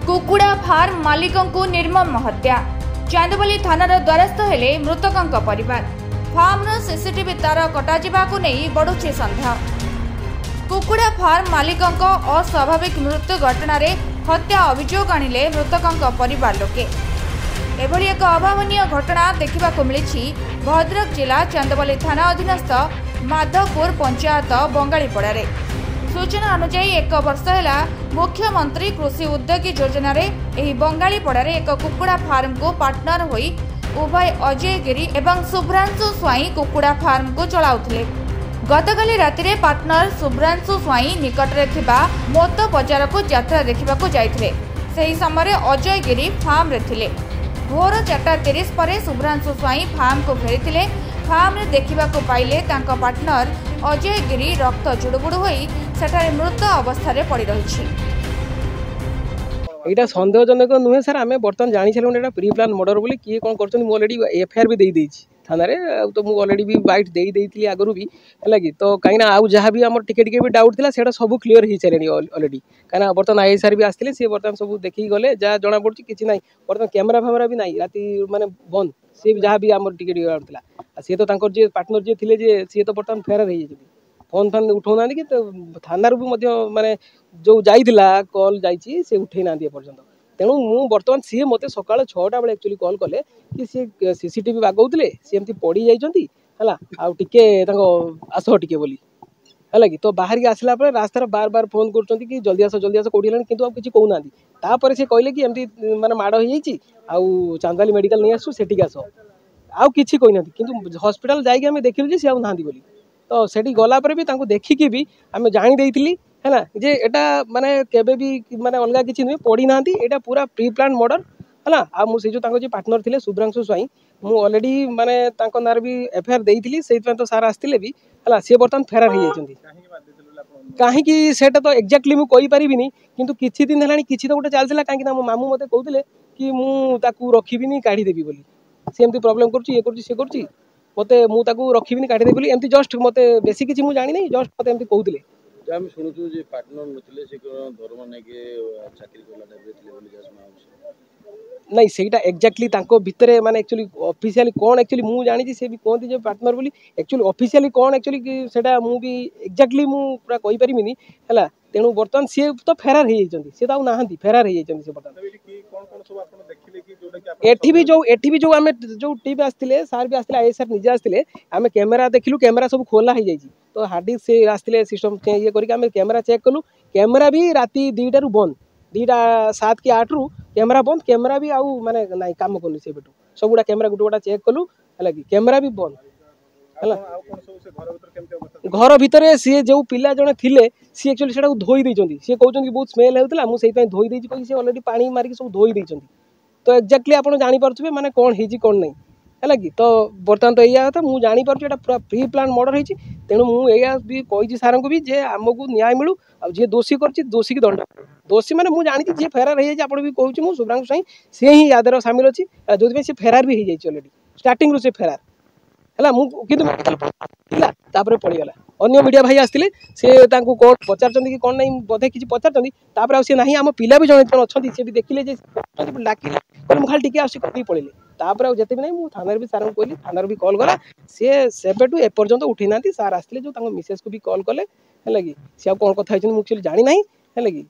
कुकुड़ा farm मालिकों को निर्मम हत्या चांदबाली थानार द्वारस्थ हेले मृतकों परिवार फार्म सीसीटीवी तार कटाजिबाकु नहीं बढ़ुछि सन्देह। कुकुड़ा फार्म मालिकों अस्वाभाविक मृत्यु घटना हत्या अभियोग आनिले मृतकों परिवार लोके। एभली एक अभावनीय घटना देखा मिली भद्रक जिला चांदबाली थाना अधीनस्थ माधवपुर पंचायत बंगालीपड़ारे। सूचना अनुसार एक वर्ष है मुख्यमंत्री कृषि उद्योगी योजन बंगालीपड़ारे एक कुकुड़ा फार्म को पार्टनर होई उभय अजय गिरी एवं शुभ्रांशु स्वाई कुकुड़ा फार्म को चलाउथिले। गतकाली रातिरे पार्टनर शुभ्रांशु स्वाई निकटरे थिबा मोत बजार को यात्रा देखा जाइथिले। सेही समय अजय गिरी फार्म रे थिले। भोर 4:30 पर शुभ्रांशु स्वाई फार्म को फेरी फार्म रे देखा पाइले तांको पार्टनर अजय गिरी रक्त जुड़ुबुड़ु होई सेठारे मृत अवस्था पड़ी रही। यहाँ सन्देहजनक नुहे सर आम बर्तमान जानी सारे प्री प्लान मर्डर बोली किए कौन कर ऑलरेडी एफआईआर भी दे थाना तो मुझे ऑलरेडी भी बाइट दे आगु भी है कि तो कहीं आउ जहाँ भी आम टिके भी डाउट था से सब क्लीयर हो सारे ऑलरेडी कहीं बर्तमान आईएसआर भी आसते सी बर्तमान सब देखिक गले जहाँ जना पड़ी कि ना बर्तमान कैमेरा फैमेरा भी ना राति माने बंद सी जहाँ भी आम टिके डाउट था सी तो जी पार्टनर जी थे सी तो बर्तमान फेरार हो फोन फान उठाऊना कि तो थाना भी माने जो जाइला कल जाइए से उठे ना पर्यटन तेणु मु बर्तमान सी मत सका 6टा बेले एक्चुअली कॉल कले कि सी सीसीटीवी बागौले सी एमती पड़ी जाइए आस टिके बोली है कि तो बाहर की आसला रास्तार बार बार फोन कर जल्दी आस कौटी हेल्ला कि किसी कहूना तापर से कहले कि एमती माने माड़ हो चांदबाली मेडिकल नहीं आसू से आस आउ कि कहना कि हस्पिटाल जाइए देखिलु सी ना बोली तो सेठी गला पर भी देखिकी भी आम जानी है ना जे एटा माने केबे भी माने अलग किसी नुहे पड़ी ना एटा पूरा प्री प्लान मर्डर है ना आ मुझे जो पार्टनर थे शुभ्रांशु स्वाई मु ऑलरेडी माने तांको नार भी एफआईआर देइथिली सेइतमे तो सारा आस्तिले भी हला से बर्तमान फेरार हो जाइछन्ती कहीं सेटा तो एक्जाक्टली मु कहि परिबिनी किंतु किछि दिन हेलानी किछि तो गोटे चलथिला कहीं मो मामू मते कहउथिले कि मु ताकू रखिबिनी काढी देबी बोली से एमती प्रॉब्लम करछि ए करछि से करछि मते मु ताकू रखिबिनी काढी देबी बोली एमती जस्ट मते बेसी किछि मु जानि नै जस्ट मते एमती कहउथिले हम शुणुचु जे पार्टनर नथिले से दरमा नै के चाकरी करला टाइप रे बोली जासमा नहीं सेटा एक्जाक्टली तांको भितरे माने एक्चुअली ऑफिशियली कोन एक्चुअली मु जानि से भी कोंती जे पार्टनर बोली एक्चुअली ऑफिशियली कोन एक्चुअली सेटा मु भी एक्जाक्टली मु पूरा कहि परिमिनी हला तेनु बर्तमान से तो फेरार हो जाइछन्ती से तो नाहंती फेरार हो जाइछन्ती से बर्तमान कोन सब आपण देखिले कि जोटा कि एठी भी जो आमे जो टीम आस्तिले सार भी आस्तिले आईएसआर निजे आस्तिले आमे कैमरा देखिलु कैमरा सब खोला हो जाइछि तो हार्ड डिस्क से आस्तिले सिस्टम ये करके आमे कैमरा चेक कलु कैमरा भी राति 2टा रु बंद 2टा 7 कि 8 रु कैमरा बंद कैमरा भी आउ माने नाइ काम करनी से बेटू सब गुडा कैमरा गुटा चेक कलु हला कि कैमरा भी बंद हला घर भितर सी जो पिला जने थिले सी एक्चुअली सेटा धोई देइचंती सी कहउचंती बहुत स्मेल हेउतला मु सेइ पय धोई देइची कहि सी ऑलरेडी पानी मारी सब धोई देइचंती तो एक्जाक्टली आपण जानि परथबे माने कोन हेजी कोन नै है कि तो बर्तमान तो या था मुझे जापर पूरा प्री प्लान मर्डर होती तेणु मुझे भी कही सार को भी जे आमको न्याय मिलू आ जी दोषी कर दोषी की दंड दोषी मैंने मुझे जानी जी फेरार हो जाए भी कहूँ शुभ्रांशु स्वाई सी ही यादर सामिल अच्छी जो से फेरार भी हो जाए ऑलरेडी स्टार्टिंग रू से फेरार है मुझे पड़ीगला अन्य मीडिया भाई आसते सी कौन पचार कि कौन नहीं बोधे किसी पचार सी ना आम पिला भी जन अच्छा सी भी देखिले डाकिले मुझे खाली टी आस पड़े तापर आते भी नहीं मुझे थाना भी सार को कहली थाना भी कल गला सी सेबेठू एपर्यंत उठे ना सार आसते जो मिसेस को भी कल कले है कि सी कौन कथा मुझे जानी ना है कि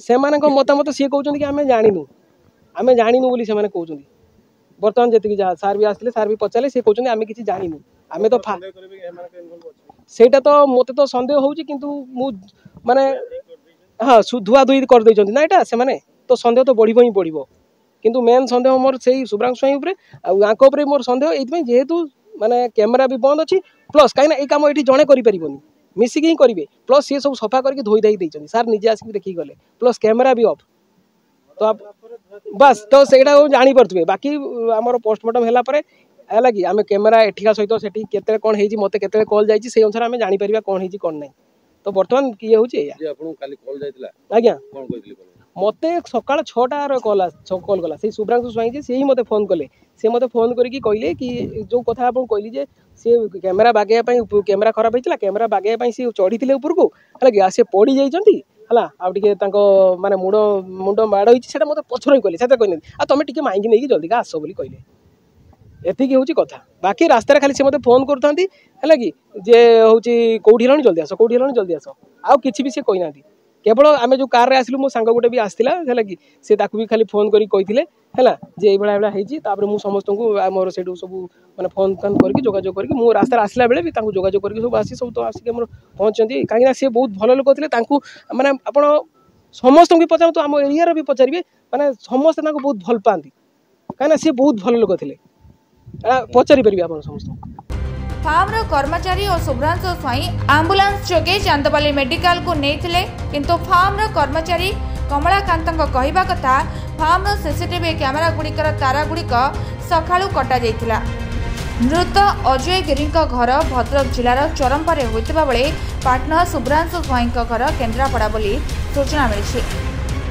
से मतामत सी कहते कि आम जाणीनु बोली से कहते बर्तमान जी जहाँ सार भी आसते सार भी पचारे सी कहते आम कि जाणीनु आम तो सेटा तो मत तो सन्देह हो माने हाँ धुआ धुई कर देइचंती ना एटा से माने तो सन्देह तो बढ़ ही बढ़ किंतु मेन सन्देह मोर से शुभ्रांशु स्वाई उपरे मोर सन्देह ये जेहेतु माने कैमेरा भी बंद अच्छी प्लस कहीं काम ये जड़े कर मिसिक ही करेंगे प्लस सी सब सफा करके धोई धाई देइचंती सार निजे आसिक देखिक गले प्लस कैमेरा भी ऑफ तो आप बस तो सेटा जानी पारे बाकी आमर पोस्टमार्टम है कि आम कैमेरा एठिका सहित सेठी केते कौन है मत के कल जाइए से अनुसार आम जापर कौन है कौन नहीं तो बर्तमान किए हूँ आज्ञा मत सका 6टार कल गला से शुभ्रांशु स्वाई से ही मत फोन कले से मत फोन करके कहले कि जो कथा आप कहली जे सी कैमेरा बागेया कैमेरा खराब होता कैमेरा बागेया सी चढ़ी ऊपर को है सी पड़ जाइए है आगे माने मुंड मुंड माड़ होता मतलब पछर ही कहले से कहना आ तुम टे माइक नहीं जल्दी आस बोली कहले एतिक हूँ कथा बाकी रास्तार खाली से मतलब फोन करता है कि जे हूँ कौटी हेलानी जल्दी आस कौटी हेलानी जल्दी आस आउ कि भी सी कहना केवल आम जो कार आसलु मो सांग गोटे भी आसला है कि सी भी खाली फोन करी है जे भाया होती मुझे समस्त को मोर से सब मैंने फोन फान करके जोगाजोग करके मु रास्तार आसला बेले भी जोगाजोग करके सब आसी सब तो आसिक पहुँचती कहीं सी बहुत भल लोक थे मैंने आप समस्त भी पचार तो आम एरिया भी पचारे मैंने समस्ते बहुत भल पाती कहीं सी बहुत भल लोक थे पचारि पारे आप समस्त फार्मर कर्मचारी और शुभ्रांशु स्वाई आंबुलांस जोगे चांदबाली मेडिकल को नहीं किंतु फार्मर कर्मचारी कमलाकांत कहवा कथा फार्मर सीसीटीवी कैमेरा गुड़िकर तारा गुड़िक सकाळु कटा जाइतिला। मृत अजय गिरी घर भद्रक जिलार चरंपारे होइतिबा बेले पार्टनर शुभ्रांशु स्वाई घर केन्द्रापड़ा बोली सूचना मिली।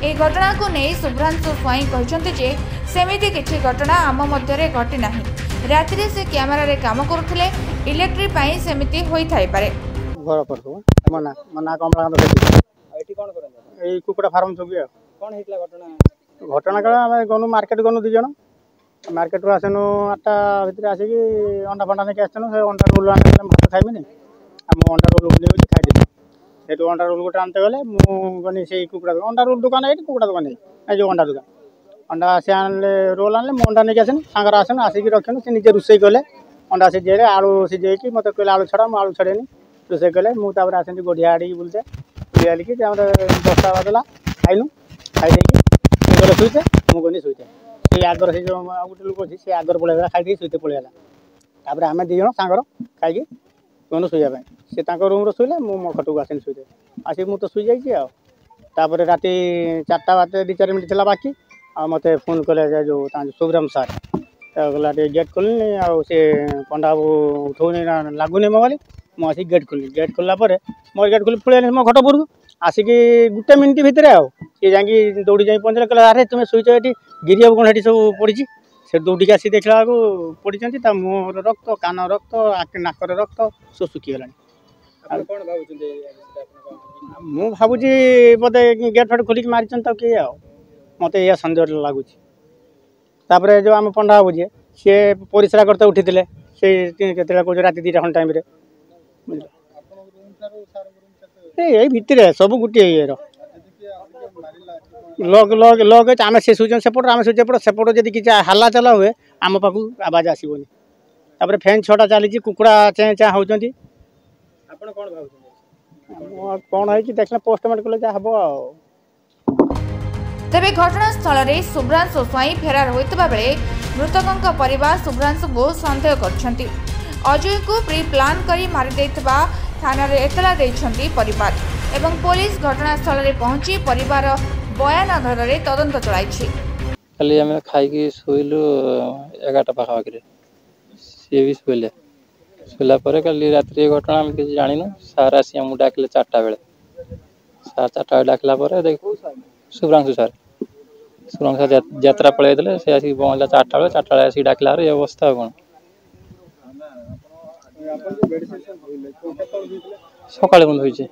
ए घटना को नहीं शुभ्रांशु स्वाई कहते जे सेमिति किछि घटना आम मध्यरे घटी नाही राति से कैमेरा रे काम करुले इलेक्ट्रिक पाई सेमिति होई थाई पारे घर पर मना मना कमलाकांत एठी कोन करन ए कुकुड़ा फार्म छबि कोन हेतला घटना घटना कला हम गनु मार्केट गनु दि जण मार्केट रो आसनु 8टा भितर आसी कि अंडा फंडा ने आछनु से अंडा रोल आने भात खाइबे नै हम अंडा रोल ने होची खाइ दे सेटो अंडा रोल गोटा आनते गले मु गनी से कुकुड़ा अंडा रोल दुकान है कुकुड़ा दुकान है ए जो अंडा दुकान अंडा से आनले रोल आनले मु अंडा ने आसन सांगर आसन आसी कि रखनु से निजे रुसई गले अंडा से जेले आलू सिझे कि मते कहले आलू छडा मु आलू छडेनी रुसई गले मु तापर आसन गोढिया आडी बुलते बुलियाली कि हमर 10टा बाजला खाइनु खाइ देकी गले सुइते मु गनी सुइते से आगर से जो गोटे लोक अछि से आगर पळेला खाइ दे सुइते पळेला तापर आमे दी जण सांगर खाइ कि गनु सुइया पय से ताको रूम रो सुइले मु मो खटु आसन सुइते आसी मु तो सुइ जाई छी आ तापर राती 4टा बाते 2-4 मिनिट थिला बाकी आ मते फोन कले जो शुभ्राम सर गला गेट खोलनी आ से पंडा उठौनी लागुनी मोबाइल मुझे गेट खोलला मोर गेट खोली पड़े मो घट पर आसिक 1 मिनिट भितर सी जा दौड़ी जा पहुँचले कहले अरे तुम शुच ये गिरी कौन ये सब पड़ी से दौड़ी आसी देखला पड़ी मुहर रक्त कान रक्त नाकर रक्त सब सुखीगला मु भावुची बोधे गेट फेट खोलिक मारी किए मत यह सन्देह लगुच जो आम पंडा बाबू जी सी परिश्रा करते उठी से राति 2टा खंड टाइम ये भितर सब गोटे ये लग लग लग आम से शुचन सेपट आम शुचेपट सेपट जब कि हल्ला चला हुए आम पाक आवाज आसबनी तापर फैन 6टा चली कुकुड़ा चेँ चाँ होती कौन है देखना पोस्टमार्टम कले जहाँ हम तेबे घटनास्थल में शुभ्रांशु स्वाई फेरार होइतबा बेले मृतकों परिवार शुभ्रांशु को सन्देह करछंती। अजय को प्री प्लान करी मारी देथिबा थाना रे एतला देछंती परिवार एवं पुलिस घटनास्थल में पहुंची परिवार बयान आधार रे तदंत चलाइछि। खाली हम खाई की सोइलु 11टा पाखा रे से भी सोइले सोला परे कल रात्रि घटना हम किछ जानिनु सार आसी हम डाकले 4टा बेले सार 4टा डाकला परे देखो शुभ्रांशु सर यात्रा पलैले से आसिक पहुँचला 4टा बेले 4टा बेले आसिक डाकला ये अवस्था कौन सकाଳେ बंद होइছে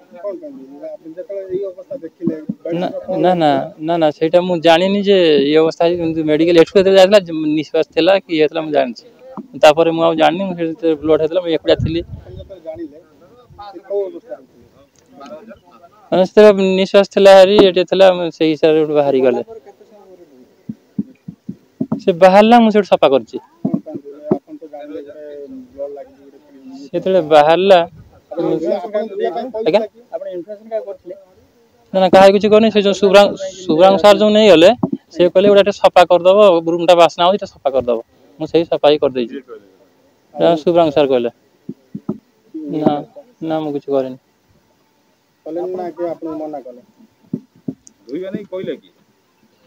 ना ना ना ना सेटा मु जानिनी जे ये अवस्था मेडिकल एठु जायला निश्वास थिला कि एतला मु जानि छी तापर मु आ जानिनी मु ब्लड हेतला मु एकड़ा थिली निश्वास थिला हरी एटे थिला से हिसाब बाहरी गले से बाहरला मु सेठ सफा करछि सेतले बाहरला ना कहा कुछ करनी से जो शुभ्रांग सर जो नहीं गले से कहले गोटे सफा कर दबो रूमटा बासना होई त सफा कर दबो मु सही सफाई कर देछि शुभ्रांग सर कहले ना ना मु कुछ करेनी ना के आपन मना कले दुइबा नहीं कहले की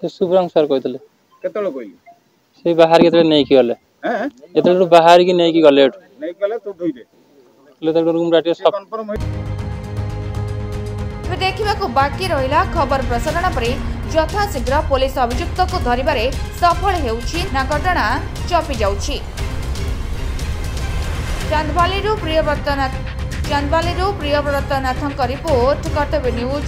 से शुभ्रांग सर कहतले केतलो कहली से बाहर केतले नहीं की गले हैं एतले बाहर की नहीं की गले नहीं गले तो धोई दे ले त रूम राटी सब कंफर्म तेज देखा बाकी रहा खबर प्रसारण पर यथाशीघ्र पुलिस अभियुक्त को धरवे सफल होउछि ना घटना चपी जाउछि। चांदबाली प्रियव्रत नाथ रिपोर्ट कर्तव्य न्यूज।